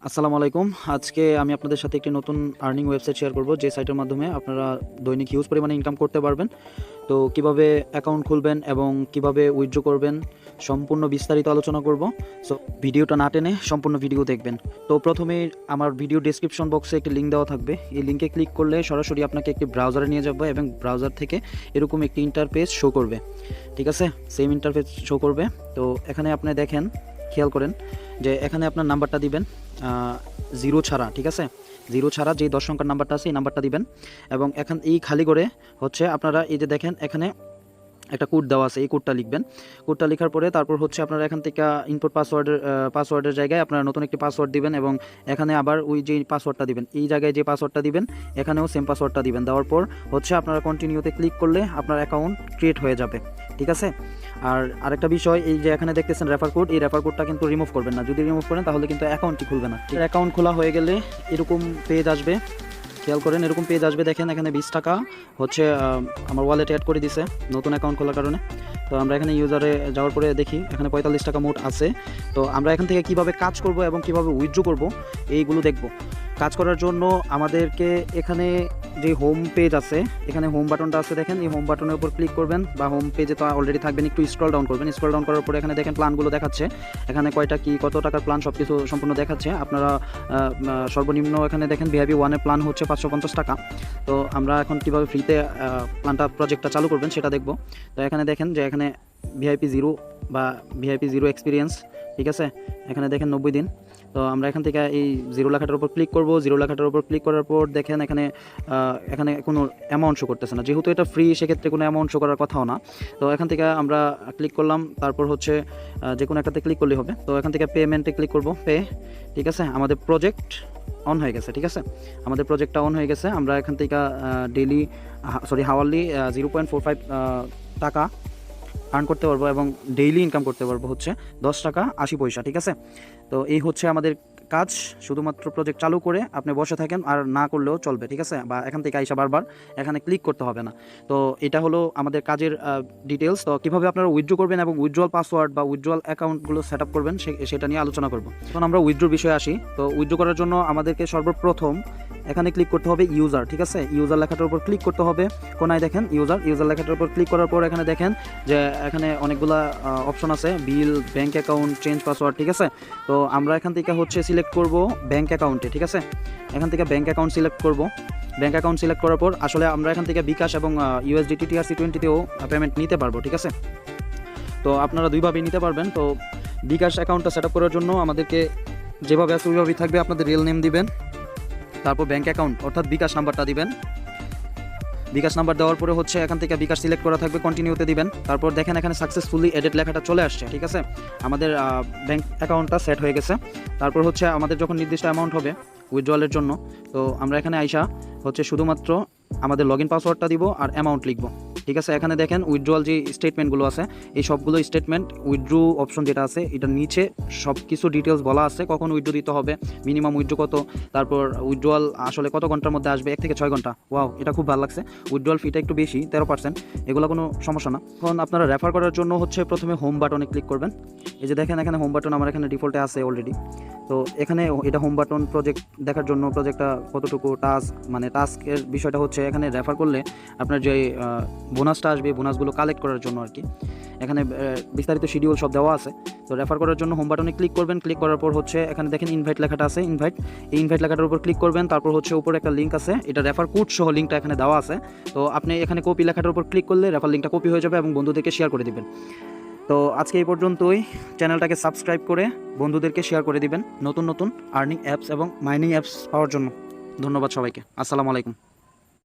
আসসালামু আলাইকুম। আজকে আমি আপনাদের সাথে একটি নতুন আর্নিং ওয়েবসাইট শেয়ার করব, যে সাইটের মাধ্যমে আপনারা দৈনিক হিউজ পরিমাণে ইনকাম করতে পারবেন। তো কিভাবে অ্যাকাউন্ট খুলবেন এবং কিভাবে উইথড্র করবেন সম্পূর্ণ বিস্তারিত আলোচনা করব। সো ভিডিওটা না টেনে সম্পূর্ণ ভিডিও দেখবেন। তো প্রথমেই আমার ভিডিও ডেসক্রিপশন বক্সে একটি লিঙ্ক দেওয়া থাকবে। এই লিঙ্কে ক্লিক করলে সরাসরি আপনাকে একটি ব্রাউজারে নিয়ে যাবে এবং ব্রাউজার থেকে এরকম একটি ইন্টারফেস শো করবে। ঠিক আছে, সেম ইন্টারফেস শো করবে। তো এখানে আপনি দেখেন, খেয়াল করেন যে এখানে আপনার নাম্বারটা দিবেন জিরো ছাড়া। ঠিক আছে, জিরো ছাড়া যে 10 সংখ্যার নাম্বারটা আছে এই নাম্বারটা দিবেন এবং এই খালি করে হচ্ছে আপনারা এই যে দেখেন এখানে একটা কোড দেওয়া আছে, এই কোডটা লিখবেন। কোডটা লেখার পরে তারপর হচ্ছে আপনারা এখান থেকে ইনপুট পাসওয়ার্ডের জায়গায় আপনারা নতুন একটি পাসওয়ার্ড দিবেন এবং এখানে আবার ওই যে পাসওয়ার্ডটা দিবেন, এই জায়গায় যে পাসওয়ার্ডটা দিবেন এখানেও সেম পাসওয়ার্ডটা দিবেন। দেওয়ার পর হচ্ছে আপনারা কন্টিনিউতে ক্লিক করলে আপনার অ্যাকাউন্ট ক্রিয়েট হয়ে যাবে। ঠিক আছে, আর আরেকটা বিষয়, এই যে এখানে দেখতেছেন রেফার কোড, এই রেফার কোডটা কিন্তু রিমুভ করবেন না। যদি রিমুভ করেন তাহলে কিন্তু অ্যাকাউন্টটি খুলবে না। অ্যাকাউন্ট খোলা হয়ে গেলে এরকম পেজ আসবে, খেয়াল করেন এরকম পেজ আসবে। দেখেন এখানে 20 টাকা হচ্ছে আমার ওয়ালেটে অ্যাড করে দিছে নতুন অ্যাকাউন্ট খোলার কারণে। তো আমরা এখানে ইউজারে যাওয়ার পরে দেখি এখানে 45 টাকা মোট আছে। তো আমরা এখান থেকে কিভাবে কাজ করব এবং কিভাবে উইথড্র করব এইগুলো দেখব। কাজ করার জন্য আমাদেরকে এখানে যে হোম পেজ আছে, এখানে হোম বাটনটা আছে, দেখেন এই হোম বাটনের উপর ক্লিক করবেন, বা হোম পেজে তো অলরেডি থাকবেন, একটু স্ক্রল ডাউন করবেন। স্ক্রল ডাউন করার পরে এখানে দেখেন প্ল্যানগুলো দেখাচ্ছে, এখানে কয়টা কি কত টাকার প্ল্যান সব কিছু সম্পূর্ণ দেখাচ্ছে। আপনারা সর্বনিম্ন এখানে দেখেন ভিআইপি 1-এর প্ল্যান হচ্ছে 550 টাকা। তো আমরা এখন কীভাবে ফ্রিতে প্রজেক্টটা চালু করবেন সেটা দেখব। তো এখানে দেখেন যে এখানে ভিআইপি 0 বা ভিআইপি 0 এক্সপিরিয়েন্স, ঠিক আছে, এখানে দেখেন 90 দিন। তো আমরা এখান থেকে এই 0 লেখাটার উপর ক্লিক করব। 0 লেখাটার উপর ক্লিক করার পর দেখেন এখানে কোনো অ্যামাউন্ট শো করতেছে না, যেহেতু এটা ফ্রি সেক্ষেত্রে কোনো অ্যামাউন্ট শো করার কথাও না। তো এখান থেকে আমরা ক্লিক করলাম, তারপর হচ্ছে যে কোনো একটাতে ক্লিক করলেই হবে। তো এখান থেকে পেমেন্টে ক্লিক করব, পে। ঠিক আছে, আমাদের প্রজেক্ট অন হয়ে গেছে। ঠিক আছে, আমাদের প্রজেক্টটা অন হয়ে গেছে। আমরা এখান থেকে হাওয়ারলি 0.45 টাকা আর্ন করতে পারবো এবং ডেইলি ইনকাম করতে পারবো হচ্ছে 10 টাকা 80 পয়সা। ঠিক আছে, তো এই হচ্ছে আমাদের কাজ। শুধুমাত্র প্রজেক্ট চালু করে আপনি বসে থাকেন, আর না করলেও চলবে। ঠিক আছে, বা এখান থেকে আইসা বারবার এখানে ক্লিক করতে হবে না। তো এটা হলো আমাদের কাজের ডিটেলস। তো কীভাবে আপনারা উইথড্র করবেন এবং উইথড্রয়াল পাসওয়ার্ড বা উইথড্রয়াল অ্যাকাউন্টগুলো সেট আপ করবেন সেটা নিয়ে আলোচনা করব। এখন আমরা উইথড্রোর বিষয়ে আসি। তো উইথড্র করার জন্য আমাদেরকে সর্বপ্রথম এখানে ক্লিক করতে হবে ইউজার। ঠিক আছে, ইউজার লেখাটার উপর ক্লিক করতে হবে। কোনায় দেখেন ইউজার লেখাটার উপর ক্লিক করার পর এখানে দেখেন যে এখানে অনেকগুলা অপশন আছে, বিল, ব্যাঙ্ক অ্যাকাউন্ট, চেঞ্জ পাসওয়ার্ড। ঠিক আছে, তো আমরা এখান থেকে হচ্ছে সিলেক্ট করব ব্যাঙ্ক অ্যাকাউন্টে। ঠিক আছে, এখান থেকে ব্যাঙ্ক অ্যাকাউন্ট সিলেক্ট করব। ব্যাঙ্ক অ্যাকাউন্ট সিলেক্ট করার পর আসলে আমরা এখান থেকে বিকাশ এবং USDT TRC20তেও পেমেন্ট নিতে পারবো। ঠিক আছে, তো আপনারা দুইভাবেই নিতে পারবেন। তো বিকাশ অ্যাকাউন্টটা সেট আপ করার জন্য আমাদেরকে যেভাবে আছে ওইভাবেই থাকবে। আপনাদের রিয়েল নেম দিবেন, তারপর ব্যাঙ্ক অ্যাকাউন্ট অর্থাৎ বিকাশ নাম্বারটা দিবেন। বিকাশ নাম্বার দেওয়ার পরে হচ্ছে এখান থেকে বিকাশ সিলেক্ট করা থাকবে, কন্টিনিউতে দিবেন। তারপর দেখেন এখানে সাকসেসফুলি এডেড লেখাটা চলে আসছে। ঠিক আছে, আমাদের ব্যাঙ্ক অ্যাকাউন্টটা সেট হয়ে গেছে। তারপর হচ্ছে আমাদের যখন নির্দিষ্ট অ্যামাউন্ট হবে উইথড্রয়ালের জন্য, তো আমরা এখানে আইসা হচ্ছে শুধুমাত্র আমাদের লগইন পাসওয়ার্ডটা দিব আর অ্যামাউন্ট লিখব। ঠিক আছে, এখানে দেখেন উইথড্রয়াল যে স্টেটমেন্টগুলো আছে, এই সবগুলো স্টেটমেন্ট উইথড্র অপশন যেটা আছে এটার নিচে সব কিছু ডিটেলস বলা আছে, কখন উইথড্র দিতে হবে, মিনিমাম উইথড্র কত, তারপর উইথড্রয়াল আসলে কত ঘন্টার মধ্যে আসবে, 1 থেকে 6 ঘন্টা। ওয়াও, এটা খুব ভালো লাগছে। উইথড্রয়াল ফিটা একটু বেশি, 13%, এগুলো কোনো সমস্যা না। এখন আপনারা রেফার করার জন্য হচ্ছে প্রথমে হোম বাটনে ক্লিক করবেন। এই যে দেখেন এখানে হোম বাটন আমার এখানে ডিফল্টে আছে অলরেডি। তো এখানে এটা হোম বাটন, প্রজেক্ট দেখার জন্য প্রজেক্টটা কতটুকু টাস্কের বিষয়টা হচ্ছে এখানে রেফার করলে আপনার যে বোনাসটা আসবে, বোনাসগুলো কালেক্ট করার জন্য আর কি। এখানে বিস্তারিত শিডিউল সব দেওয়া আছে। তো রেফার করার জন্য হোম বাটনে ক্লিক করবেন। ক্লিক করার পর হচ্ছে এখানে দেখেন ইনভাইট লেখাটা আছে, এই ইনভাইট লেখাটার উপর ক্লিক করবেন। তারপর হচ্ছে উপরে একটা লিঙ্ক আছে, এটা রেফার কোড সহ লিঙ্কটা এখানে দেওয়া আছে। তো আপনি এখানে কপি লেখাটার উপর ক্লিক করলে রেফার লিঙ্কটা কপি হয়ে যাবে এবং বন্ধুদেরকে শেয়ার করে দিবেন। তো আজকে এই পর্যন্তই। চ্যানেলটাকে সাবস্ক্রাইব করে বন্ধুদেরকে শেয়ার করে দিবেন নতুন নতুন আর্নিং অ্যাপস এবং মাইনিং অ্যাপস পাওয়ার জন্য। ধন্যবাদ সবাইকে। আসসালামু আলাইকুম।